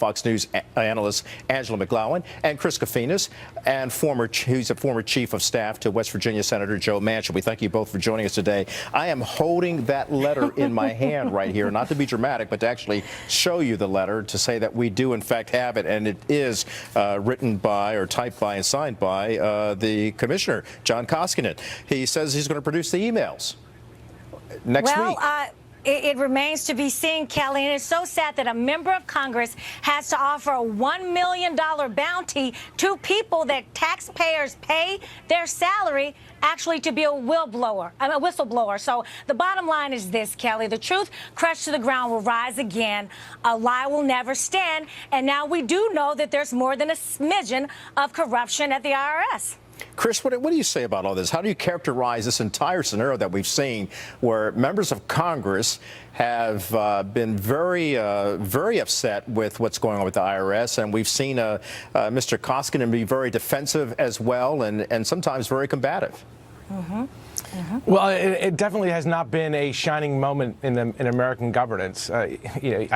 Fox News analyst Angela McGlowan, and Chris Kofinis, and who's a former chief of staff to West Virginia Senator Joe Manchin. We thank you both for joining us today. I am holding that letter in my hand right here, not to be dramatic, but to actually show you the letter to say that we do, in fact, have it, and it is written by or typed by and signed by the commissioner, John Koskinen. He says he's going to produce the emails next week. It remains to be seen, Kelly, and it's so sad that a member of Congress has to offer a $1 million bounty to people that taxpayers pay their salary actually to be a whistleblower. So the bottom line is this, Kelly. The truth crushed to the ground will rise again. A lie will never stand. And now we do know that there's more than a smidgen of corruption at the IRS. Chris, what do you say about all this? How do you characterize this entire scenario that we've seen where members of Congress have been very upset with what's going on with the IRS, and we've seen Mr. Koskinen be very defensive as well and sometimes very combative? Mm-hmm. Mm-hmm. Well, it definitely has not been a shining moment in American governance. I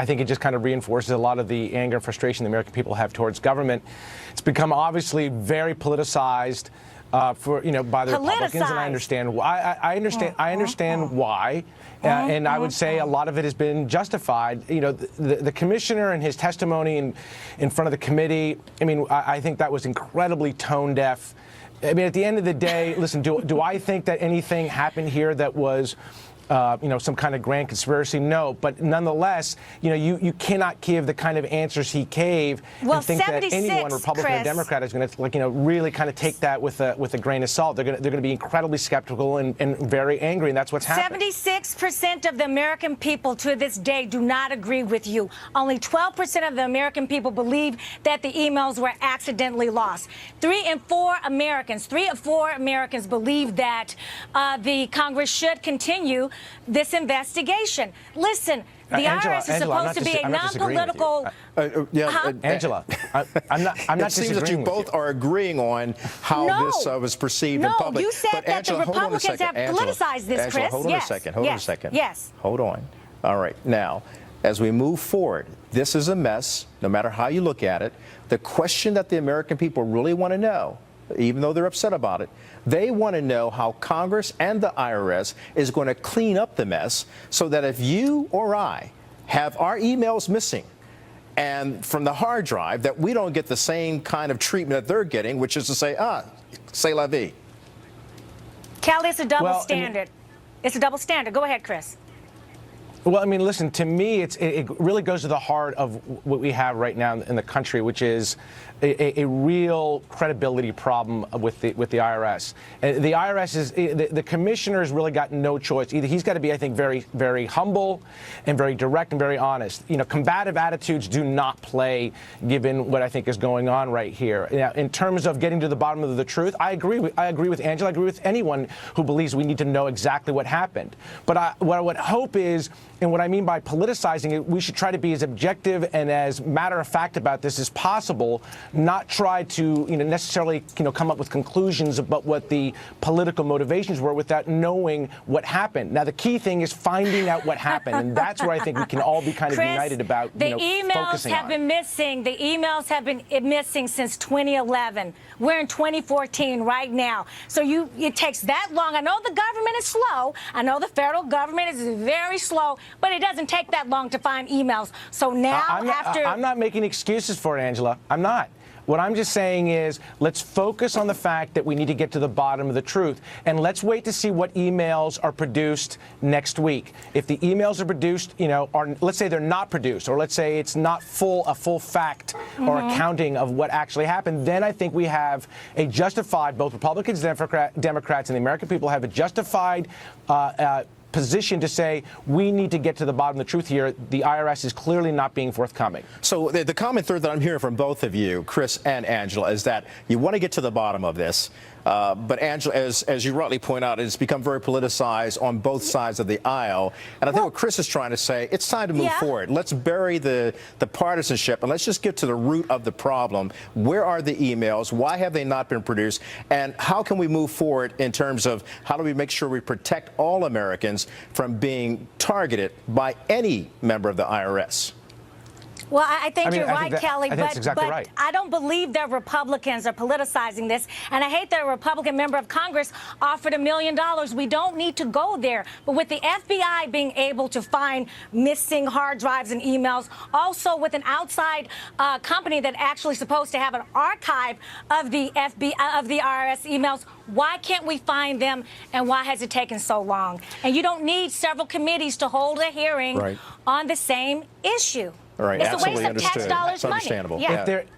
think it just kind of reinforces a lot of the anger and frustration the American people have towards government. It's become obviously very politicized by the Republicans, and I understand why. I understand why. And I would say a lot of it has been justified. The commissioner and his testimony in front of the committee, I think that was incredibly tone deaf. At the end of the day, listen, do I think that anything happened here that was some kind of grand conspiracy? No, but nonetheless, you cannot give the kind of answers he gave and think that anyone, Republican or Democrat, is going to really kind of take that with a grain of salt. They're going to be incredibly skeptical and very angry, and that's what's happening. 76% of the American people to this day do not agree with you. Only 12% of the American people believe that the emails were accidentally lost. 3 of 4 Americans believe that the Congress should continue this investigation. Listen, the IRS is supposed to be a non-political. Angela, I'm not disagreeing. It seems that you both are agreeing on how this was perceived in public. No, you said that the Republicans have politicized this, Chris. Hold on a second. Hold on a second. Yes. Hold on. All right. Now, as we move forward, this is a mess, no matter how you look at it. The question that the American people really want to know, even though they're upset about it, they want to know how Congress and the IRS is going to clean up the mess so that if you or I have our emails missing and from the hard drive, that we don't get the same kind of treatment that they're getting, which is to say, c'est la vie. Kelly, it's a double standard. It's a double standard. Go ahead, Chris. Well, listen, to me, it really goes to the heart of what we have right now in the country, which is a real credibility problem with the IRS. The IRS the commissioner's really got no choice. Either he's got to be, I think, very, very humble and very direct and very honest. Combative attitudes do not play, given what I think is going on right here. In terms of getting to the bottom of the truth, I agree with Angela. I agree with anyone who believes we need to know exactly what happened. But what I would hope is, and what I mean by politicizing it, we should try to be as objective and as matter of fact about this as possible, not try to necessarily come up with conclusions about what the political motivations were without knowing what happened. Now, the key thing is finding out what happened, and that's where I think we can all be kind of united about focusing on. The emails have been missing. The emails have been missing since 2011. We're in 2014 right now. So it takes that long. I know the government is slow. I know the federal government is very slow, but it doesn't take that long to find emails. So now I'm not making excuses for it, Angela. I'm not. What I'm just saying is, let's focus on the fact that we need to get to the bottom of the truth. And let's wait to see what emails are produced next week. If the emails are produced, or let's say they're not produced, or let's say it's not a full fact or accounting of what actually happened, then I think we have a justified, both Republicans, Democrats, and the American people have a justified position to say we need to get to the bottom of the truth here. The IRS is clearly not being forthcoming. So the common thread that I'm hearing from both of you, Chris and Angela, is that you want to get to the bottom of this. But Angela, as you rightly point out, it's become very politicized on both sides of the aisle. And I think what Chris is trying to say, it's time to move forward. Let's bury the partisanship and let's just get to the root of the problem. Where are the emails? Why have they not been produced? And how can we move forward in terms of how do we make sure we protect all Americans from being targeted by any member of the IRS? Well, I think you're I right, think that- Kelly, I think that's exactly right. I don't believe that Republicans are politicizing this, and I hate that a Republican member of Congress offered $1 million. We don't need to go there. But with the FBI being able to find missing hard drives and emails, also with an outside company that actually supposed to have an archive of the IRS emails, why can't we find them, and why has it taken so long? And you don't need several committees to hold a hearing on the same issue. All right, It's absolutely a waste of tax understood. dollars That's money. understandable.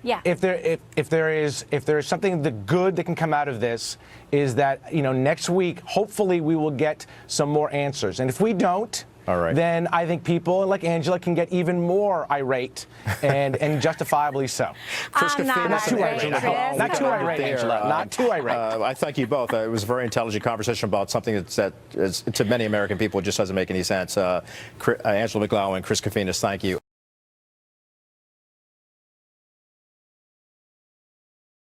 Yeah. If there is something the good that can come out of this is that next week hopefully we will get some more answers, and if we don't, then I think people like Angela can get even more irate, and justifiably so. I'm not too irate. Not too irate, Angela. Not too irate. I thank you both. It was a very intelligent conversation about something that to many American people just doesn't make any sense. Angela McGlowan, Chris Kofinis, thank you.